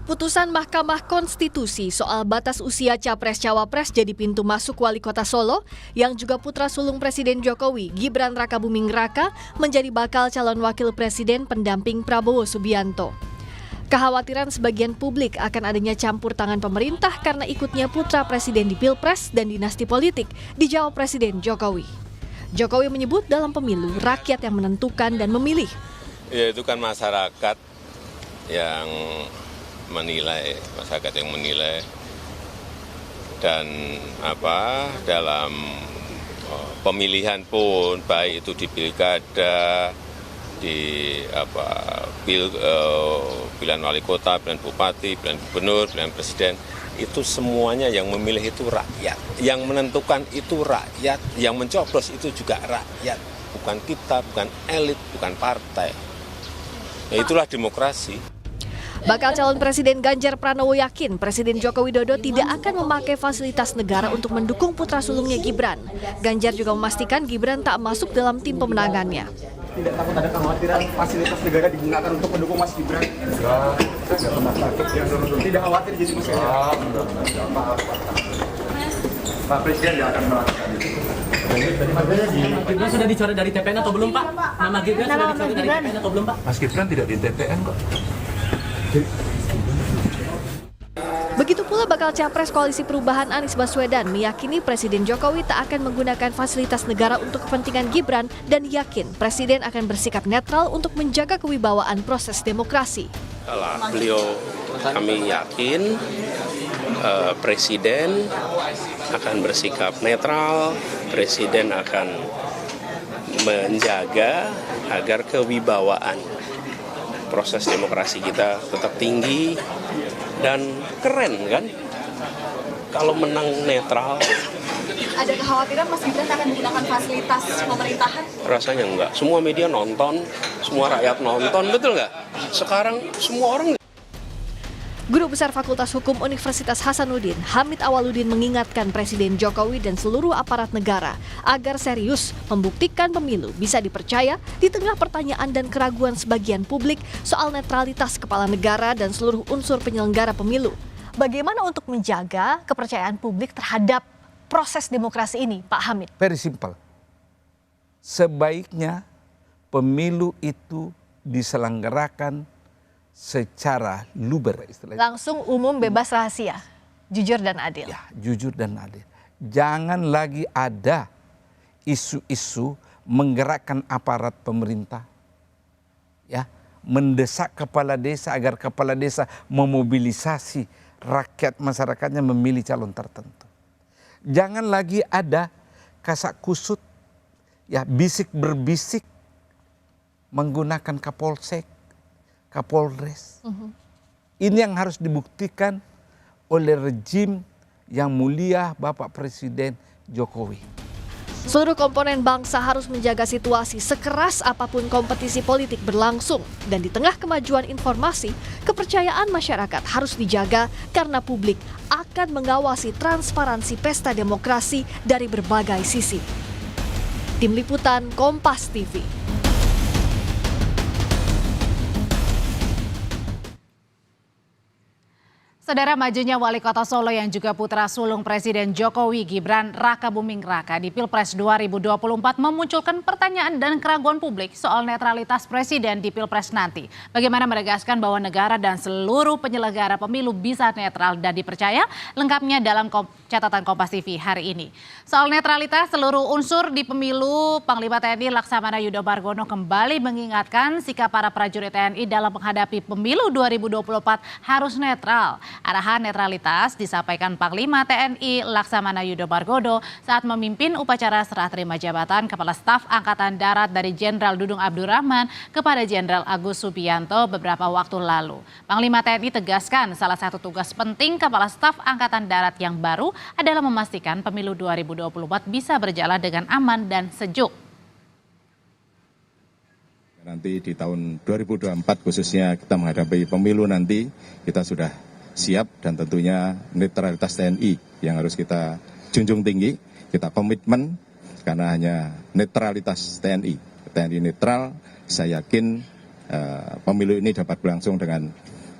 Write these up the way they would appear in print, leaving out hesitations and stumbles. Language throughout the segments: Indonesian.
Putusan Mahkamah Konstitusi soal batas usia Capres-Cawapres jadi pintu masuk Wali Kota Solo yang juga putra sulung Presiden Jokowi, Gibran Rakabuming Raka, menjadi bakal calon wakil presiden pendamping Prabowo Subianto. Kekhawatiran sebagian publik akan adanya campur tangan pemerintah karena ikutnya putra presiden di Pilpres dan dinasti politik dijawab Presiden Jokowi. Jokowi menyebut dalam pemilu rakyat yang menentukan dan memilih. Ya itu kan masyarakat yang menilai, dan dalam pemilihan pun baik itu di pilkada, di pilihan wali kota, pilihan bupati, pilihan gubernur, pilihan presiden, itu semuanya yang memilih itu rakyat, yang menentukan itu rakyat, yang mencoblos itu juga rakyat, bukan kita, bukan elit, bukan partai. Ya itulah demokrasi. Bakal calon Presiden Ganjar Pranowo yakin Presiden Joko Widodo tidak akan memakai fasilitas negara untuk mendukung putra sulungnya Gibran. Ganjar juga memastikan Gibran tak masuk dalam tim pemenangannya. Tidak takut ada kekhawatiran fasilitas negara digunakan untuk mendukung Mas Gibran? Tidak khawatir jadi Mas Gibran? Pak Presiden tidak akan melakukan itu. Gibran sudah dicoret dari TPN atau belum, Pak? Nama Gibran sudah dicoret dari TPN atau belum, Pak? Mas Gibran tidak di TPN kok. Begitu pula bakal Capres Koalisi Perubahan Anies Baswedan meyakini Presiden Jokowi tak akan menggunakan fasilitas negara untuk kepentingan Gibran dan yakin Presiden akan bersikap netral untuk menjaga kewibawaan proses demokrasi. Kami yakin Presiden akan bersikap netral, Presiden akan menjaga agar kewibawaan proses demokrasi kita tetap tinggi dan keren kan, kalau menang netral. Ada kekhawatiran Mas Gibran akan menggunakan fasilitas pemerintahan? Rasanya enggak, semua media nonton, semua rakyat nonton, betul nggak? Sekarang semua orang. Guru Besar Fakultas Hukum Universitas Hasanuddin, Hamid Awaludin mengingatkan Presiden Jokowi dan seluruh aparat negara agar serius membuktikan pemilu bisa dipercaya di tengah pertanyaan dan keraguan sebagian publik soal netralitas kepala negara dan seluruh unsur penyelenggara pemilu. Bagaimana untuk menjaga kepercayaan publik terhadap proses demokrasi ini, Pak Hamid? Very simple. Sebaiknya pemilu itu diselenggarakan secara luber, istilahnya. Langsung, umum, bebas, rahasia, jujur dan adil. Ya, jujur dan adil. Jangan lagi ada isu-isu menggerakkan aparat pemerintah, ya, mendesak kepala desa agar kepala desa memobilisasi rakyat masyarakatnya memilih calon tertentu. Jangan lagi ada kasak kusut, ya, bisik berbisik menggunakan Kapolsek, Kapolres. Ini yang harus dibuktikan oleh rejim yang mulia Bapak Presiden Jokowi. Seluruh komponen bangsa harus menjaga situasi sekeras apapun kompetisi politik berlangsung. Dan di tengah kemajuan informasi, kepercayaan masyarakat harus dijaga karena publik akan mengawasi transparansi pesta demokrasi dari berbagai sisi. Tim Liputan Kompas TV. Saudara, majunya Wali Kota Solo yang juga putra sulung Presiden Jokowi, Gibran Rakabuming Raka di Pilpres 2024 memunculkan pertanyaan dan keraguan publik soal netralitas Presiden di Pilpres nanti. Bagaimana menegaskan bahwa negara dan seluruh penyelenggara pemilu bisa netral dan dipercaya? Lengkapnya dalam catatan Kompas TV hari ini. Soal netralitas seluruh unsur di pemilu, Panglima TNI Laksamana Yudho Margono kembali mengingatkan sikap para prajurit TNI dalam menghadapi pemilu 2024 harus netral. Arahan netralitas disampaikan Panglima TNI Laksamana Yudho Margono saat memimpin upacara serah terima jabatan Kepala Staf Angkatan Darat dari Jenderal Dudung Abdurrahman kepada Jenderal Agus Subianto beberapa waktu lalu. Panglima TNI tegaskan salah satu tugas penting Kepala Staf Angkatan Darat yang baru adalah memastikan pemilu 2024 bisa berjalan dengan aman dan sejuk. Nanti di tahun 2024 khususnya kita menghadapi pemilu nanti, kita sudah siap dan tentunya netralitas TNI yang harus kita junjung tinggi, kita komitmen karena hanya netralitas TNI netral, saya yakin pemilu ini dapat berlangsung dengan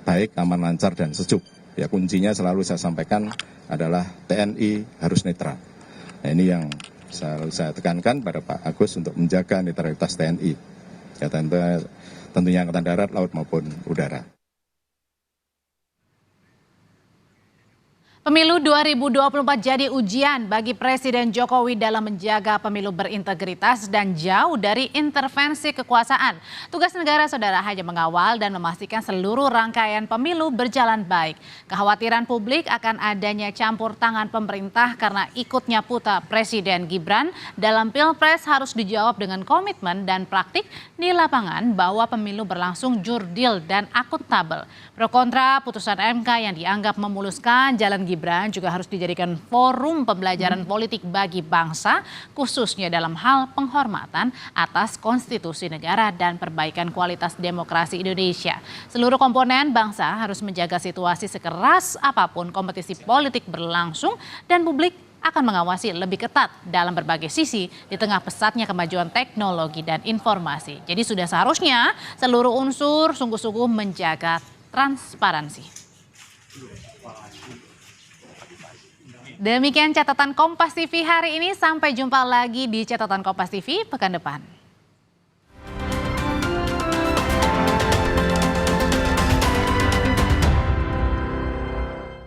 baik, aman, lancar, dan sejuk. Ya, kuncinya selalu saya sampaikan adalah TNI harus netral. Nah, ini yang selalu saya tekankan pada Pak Agus untuk menjaga netralitas TNI. Ya, tentunya Angkatan Darat, Laut maupun Udara. Pemilu 2024 jadi ujian bagi Presiden Jokowi dalam menjaga pemilu berintegritas dan jauh dari intervensi kekuasaan. Tugas negara saudara hanya mengawal dan memastikan seluruh rangkaian pemilu berjalan baik. Kekhawatiran publik akan adanya campur tangan pemerintah karena ikutnya putra Presiden Gibran dalam Pilpres harus dijawab dengan komitmen dan praktik di lapangan bahwa pemilu berlangsung jurdil dan akuntabel. Pro kontra putusan MK yang dianggap memuluskan jalan Gibran juga harus dijadikan forum pembelajaran politik bagi bangsa, khususnya dalam hal penghormatan atas konstitusi negara dan perbaikan kualitas demokrasi Indonesia. Seluruh komponen bangsa harus menjaga situasi sekeras apapun kompetisi politik berlangsung dan publik akan mengawasi lebih ketat dalam berbagai sisi di tengah pesatnya kemajuan teknologi dan informasi. Jadi sudah seharusnya seluruh unsur sungguh-sungguh menjaga transparansi. Demikian catatan Kompas TV hari ini. Sampai jumpa lagi di catatan Kompas TV pekan depan.